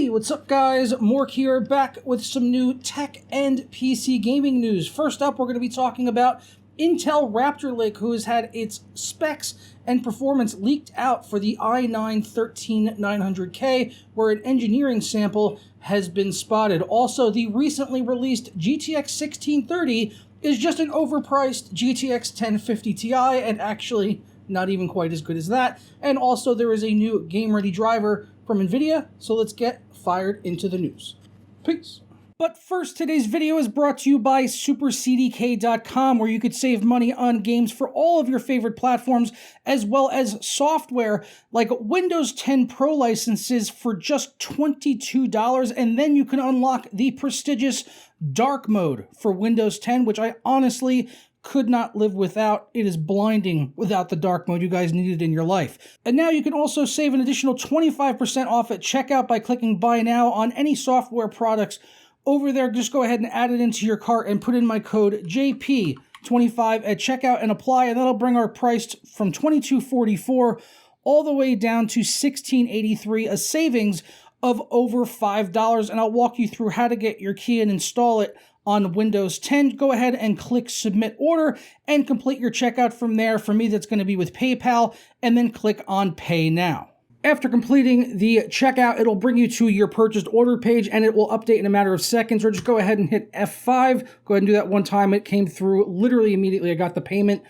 Hey, what's up guys? Mork here, back with some new tech and PC gaming news. First up, we're going to be talking about Intel Raptor Lake, who has had its specs and performance leaked out for the i9-13900K, where an engineering sample has been spotted. Also, the recently released GTX 1630 is just an overpriced GTX 1050 Ti, and actually not even quite as good as that. And also, there is a new game-ready driver from Nvidia, so let's get fired into the news. Peace. But first, today's video is brought to you by supercdk.com, where you could save money on games for all of your favorite platforms, as well as software like Windows 10 Pro licenses for just $22, and then you can unlock the prestigious Dark Mode for Windows 10, which I honestly could not live without. It is blinding without the dark mode. You guys need it in your life. And now you can also save an additional 25% off at checkout by clicking buy now on any software products over there. Just go ahead and add it into your cart and put in my code JP25 at checkout and apply, and that'll bring our price from $22.44 all the way down to $16.83, a savings of over $5. And I'll walk you through how to get your key and install it on Windows 10. Go ahead and click Submit Order and complete your checkout from there. For me, that's going to be with PayPal, and then click on Pay Now. After completing the checkout, it'll bring you to your purchased order page, and it will update in a matter of seconds, or just go ahead and hit F5. Go ahead and do that one time. It came through literally immediately. I got the payment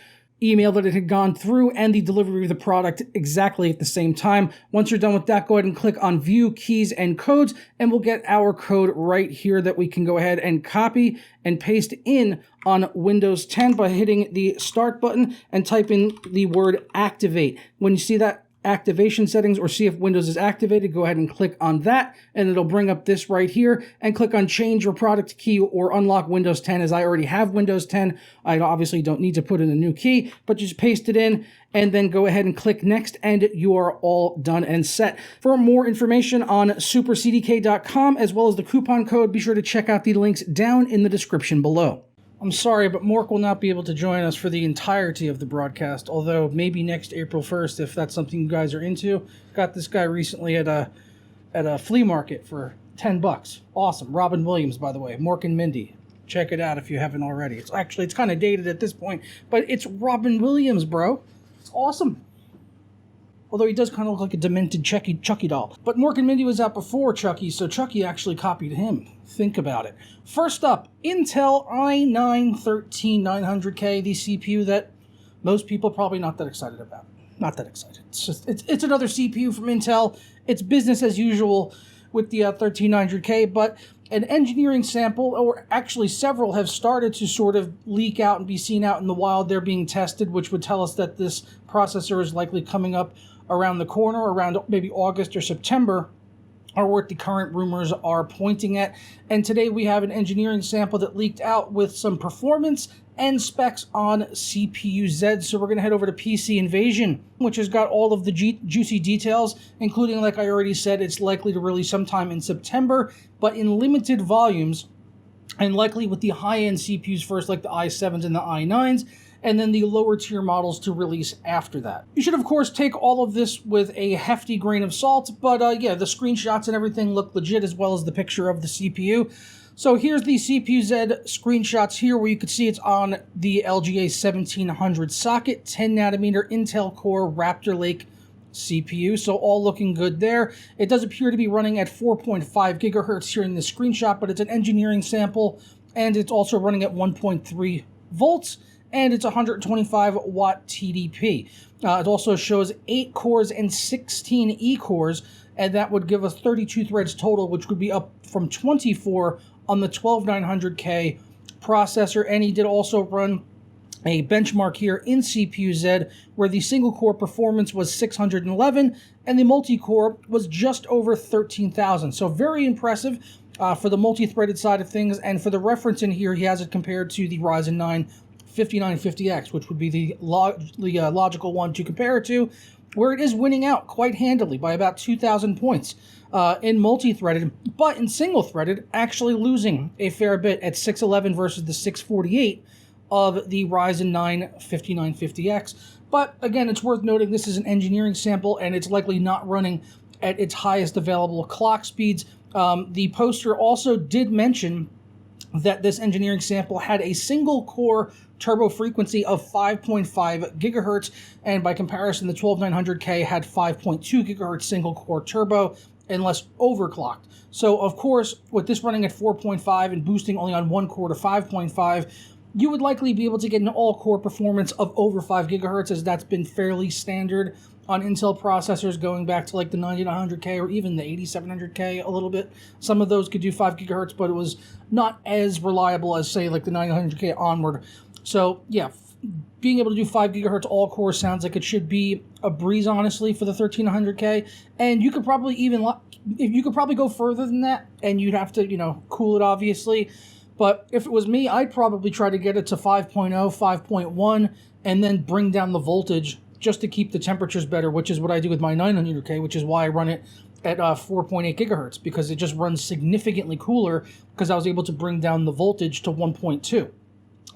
email that it had gone through and the delivery of the product exactly at the same time. Once you're done with that, go ahead and click on View Keys and Codes, and we'll get our code right here that we can go ahead and copy and paste in on Windows 10 by hitting the Start button and type in the word Activate. When you see that activation settings or see if Windows is activated, go ahead and click on that, and it'll bring up this right here, and click on change your product key or unlock Windows 10. As I already have Windows 10, I obviously don't need to put in a new key, but just paste it in and then go ahead and click next, and you are all done and set. For more information on supercdk.com as well as the coupon code, be sure to check out the links down in the description below. I'm sorry, but Mork will not be able to join us for the entirety of the broadcast, although maybe next April 1st, if that's something you guys are into. Got this guy recently at a flea market for $10. Awesome. Robin Williams, by the way. Mork and Mindy. Check it out if you haven't already. It's kind of dated at this point, but it's Robin Williams, bro. It's awesome. Although he does kind of look like a demented Chucky doll. But Mork and Mindy was out before Chucky, so Chucky actually copied him. Think about it. First up, Intel i9-13900K, the CPU that most people probably not that excited about. Not that excited. It's another CPU from Intel. It's business as usual with the 13900K, but an engineering sample, or actually several, have started to sort of leak out and be seen out in the wild. They're being tested, which would tell us that this processor is likely coming up around the corner, around maybe August or September, are what the current rumors are pointing at. And today we have an engineering sample that leaked out with some performance and specs on CPU-Z. So we're going to head over to PC Invasion, which has got all of the juicy details, including, like I already said, it's likely to release sometime in September, but in limited volumes, and likely with the high-end CPUs first, like the i7s and the i9s, and then the lower tier models to release after that. You should, of course, take all of this with a hefty grain of salt, but yeah, the screenshots and everything look legit, as well as the picture of the CPU. So here's the CPU-Z screenshots here, where you can see it's on the LGA 1700 socket, 10 nanometer Intel Core Raptor Lake CPU, so all looking good there. It does appear to be running at 4.5 gigahertz here in this screenshot, but it's an engineering sample, and it's also running at 1.3 volts, and it's 125 watt TDP. It also shows 8 cores and 16 E-cores, and that would give us 32 threads total, which would be up from 24 on the 12900K processor. And he did also run a benchmark here in CPU-Z, where the single core performance was 611 and the multi-core was just over 13,000. So very impressive for the multi-threaded side of things. And for the reference in here, he has it compared to the Ryzen 9 5950X, which would be the logical one to compare it to, where it is winning out quite handily by about 2,000 points in multi-threaded, but in single-threaded, actually losing a fair bit at 611 versus the 648 of the Ryzen 9 5950X. But again, it's worth noting this is an engineering sample, and it's likely not running at its highest available clock speeds. The poster also did mention that this engineering sample had a single core turbo frequency of 5.5 gigahertz, and by comparison, the 12900K had 5.2 gigahertz single core turbo and less overclocked. So, of course, with this running at 4.5 and boosting only on one core to 5.5, you would likely be able to get an all-core performance of over 5 gigahertz, as that's been fairly standard on Intel processors going back to like the 9900K or even the 8700K a little bit. Some of those could do 5 gigahertz, but it was not as reliable as, say, like the 9900K onward. So, yeah, being able to do 5 gigahertz all-core sounds like it should be a breeze, honestly, for the 1300K. And you could probably go further than that, and you'd have to, cool it, obviously. But if it was me, I'd probably try to get it to 5.0, 5.1, and then bring down the voltage just to keep the temperatures better, which is what I do with my 900K, which is why I run it at 4.8 gigahertz, because it just runs significantly cooler because I was able to bring down the voltage to 1.2.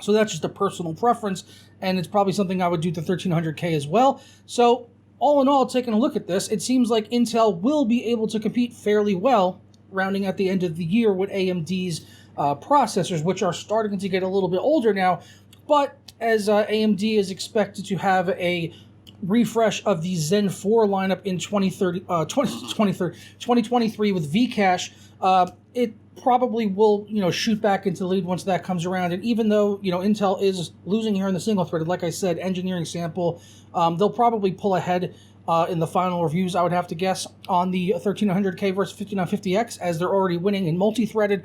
So that's just a personal preference, and it's probably something I would do to 1300K as well. So all in all, taking a look at this, it seems like Intel will be able to compete fairly well, rounding at the end of the year with AMD's processors, which are starting to get a little bit older now. But as AMD is expected to have a refresh of the Zen 4 lineup in 2023 with Vcache, it probably will, shoot back into the lead once that comes around. And even though, Intel is losing here in the single-threaded, like I said, engineering sample, they'll probably pull ahead in the final reviews, I would have to guess, on the 1300K versus 5950X, as they're already winning in multi-threaded,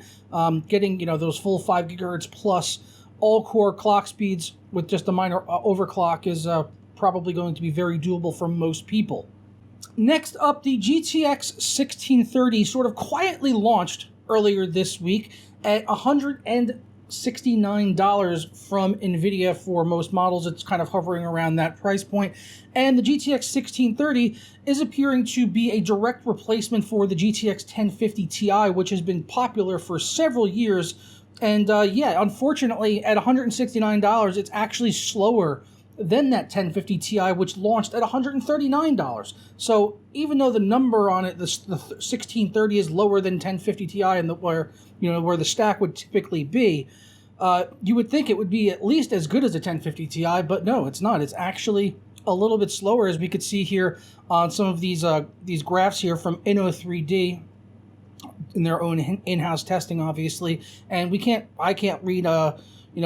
getting, those full 5 gigahertz plus all-core clock speeds with just a minor overclock is probably going to be very doable for most people. Next up, the GTX 1630 sort of quietly launched earlier this week at $169 from Nvidia for most models. It's kind of hovering around that price point. And the GTX 1630 is appearing to be a direct replacement for the GTX 1050 Ti, which has been popular for several years. And unfortunately, at $169, it's actually slower than that 1050 Ti, which launched at $139. So even though the number on it, the 1630 is lower than 1050 Ti, and where the stack would typically be, you would think it would be at least as good as a 1050 Ti, but no, it's not. It's actually a little bit slower, as we could see here on some of these graphs here from Inno3D in their own in-house testing, obviously. And I can't read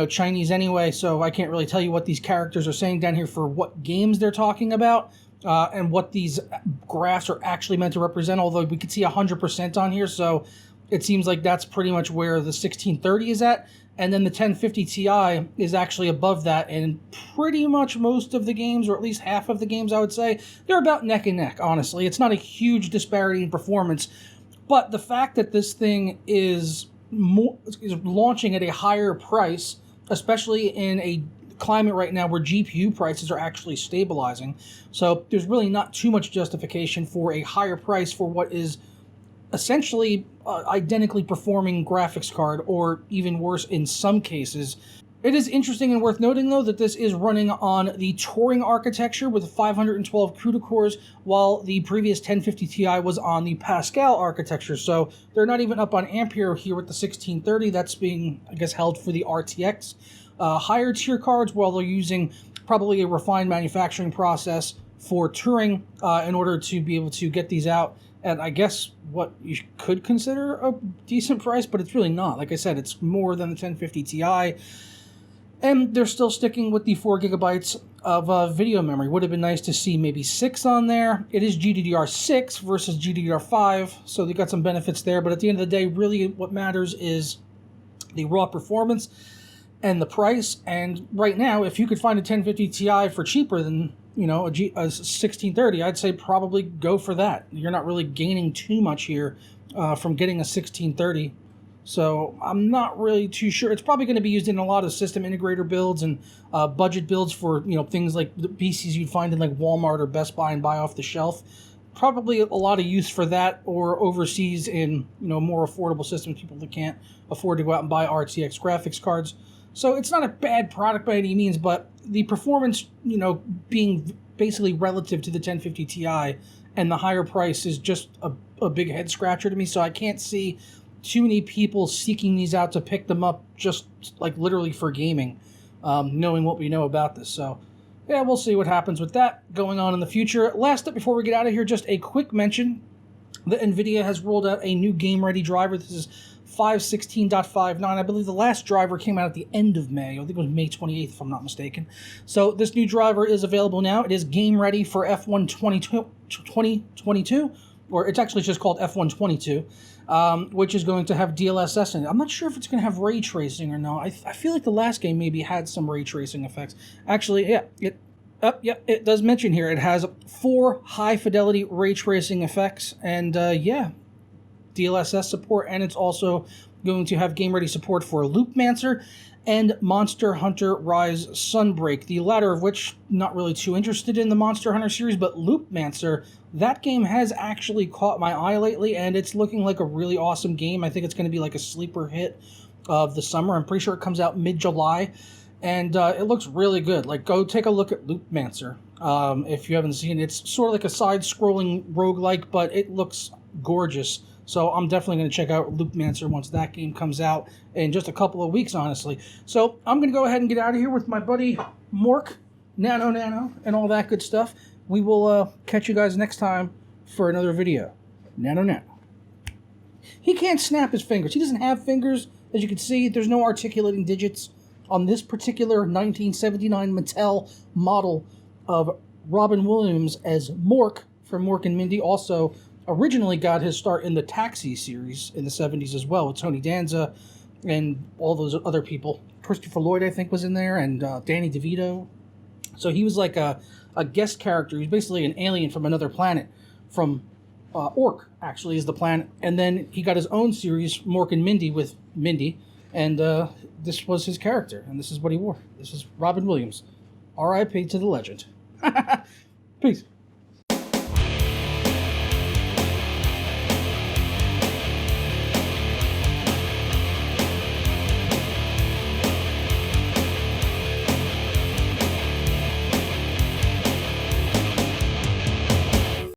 Chinese anyway, so I can't really tell you what these characters are saying down here for what games they're talking about, and what these graphs are actually meant to represent, although we could see 100% on here, so it seems like that's pretty much where the 1630 is at, and then the 1050 Ti is actually above that, and pretty much most of the games, or at least half of the games, I would say, they're about neck and neck, honestly. It's not a huge disparity in performance, but the fact that this thing is launching at a higher price, especially in a climate right now where GPU prices are actually stabilizing. So there's really not too much justification for a higher price for what is essentially identically performing graphics card, or even worse in some cases. It is interesting and worth noting, though, that this is running on the Turing architecture with 512 CUDA cores, while the previous 1050 Ti was on the Pascal architecture. So they're not even up on Ampere here with the 1630. That's being, I guess, held for the RTX higher tier cards, while they're using probably a refined manufacturing process for Turing in order to be able to get these out at, I guess, what you could consider a decent price, but it's really not. Like I said, it's more than the 1050 Ti. And they're still sticking with the 4 gigabytes of video memory. Would have been nice to see maybe 6 on there. It is GDDR6 versus GDDR5, so they got some benefits there. But at the end of the day, really what matters is the raw performance and the price. And right now, if you could find a 1050 Ti for cheaper than a 1630, I'd say probably go for that. You're not really gaining too much here from getting a 1630. So I'm not really too sure. It's probably going to be used in a lot of system integrator builds and budget builds for things like the PCs you'd find in like Walmart or Best Buy and buy off the shelf. Probably a lot of use for that, or overseas in more affordable systems, people that can't afford to go out and buy RTX graphics cards. So it's not a bad product by any means, but the performance being basically relative to the 1050 Ti and the higher price is just a a big head scratcher to me, so I can't see too many people seeking these out to pick them up just like literally for gaming, knowing what we know about this. So yeah, we'll see what happens with that going on in the future. Last up before we get out of here, just a quick mention that Nvidia has rolled out a new game-ready driver. This is 516.59. I believe the last driver came out at the end of May. I think it was May 28th, if I'm not mistaken. So this new driver is available now. It is game-ready for F1 2022, or it's actually just called F1 22, which is going to have DLSS in it. I'm not sure if it's going to have ray tracing or not. I feel like the last game maybe had some ray tracing effects. Actually, yeah, it does mention here it has 4 high-fidelity ray tracing effects, and yeah, DLSS support, and it's also going to have game-ready support for Loopmancer and Monster Hunter Rise Sunbreak, the latter of which, not really too interested in the Monster Hunter series, but Loopmancer, that game has actually caught my eye lately, and it's looking like a really awesome game. I think it's going to be like a sleeper hit of the summer. I'm pretty sure it comes out mid-July, and it looks really good. Like, go take a look at Loopmancer if you haven't seen it. It's sort of like a side-scrolling roguelike, but it looks gorgeous. So I'm definitely going to check out Loopmancer once that game comes out in just a couple of weeks, honestly. So I'm going to go ahead and get out of here with my buddy Mork, Nano, and all that good stuff. We will catch you guys next time for another video. Nano. He can't snap his fingers. He doesn't have fingers. As you can see, there's no articulating digits on this particular 1979 Mattel model of Robin Williams as Mork from Mork and Mindy. Also, originally got his start in the Taxi series in the 70s as well, with Tony Danza and all those other people. Christopher Lloyd, I think, was in there, and Danny DeVito. So he was like a guest character. He's basically an alien from another planet, from Ork, actually, is the planet. And then he got his own series, Mork and Mindy, with Mindy, and this was his character, and this is what he wore. This is Robin Williams. R.I.P. to the legend. Peace.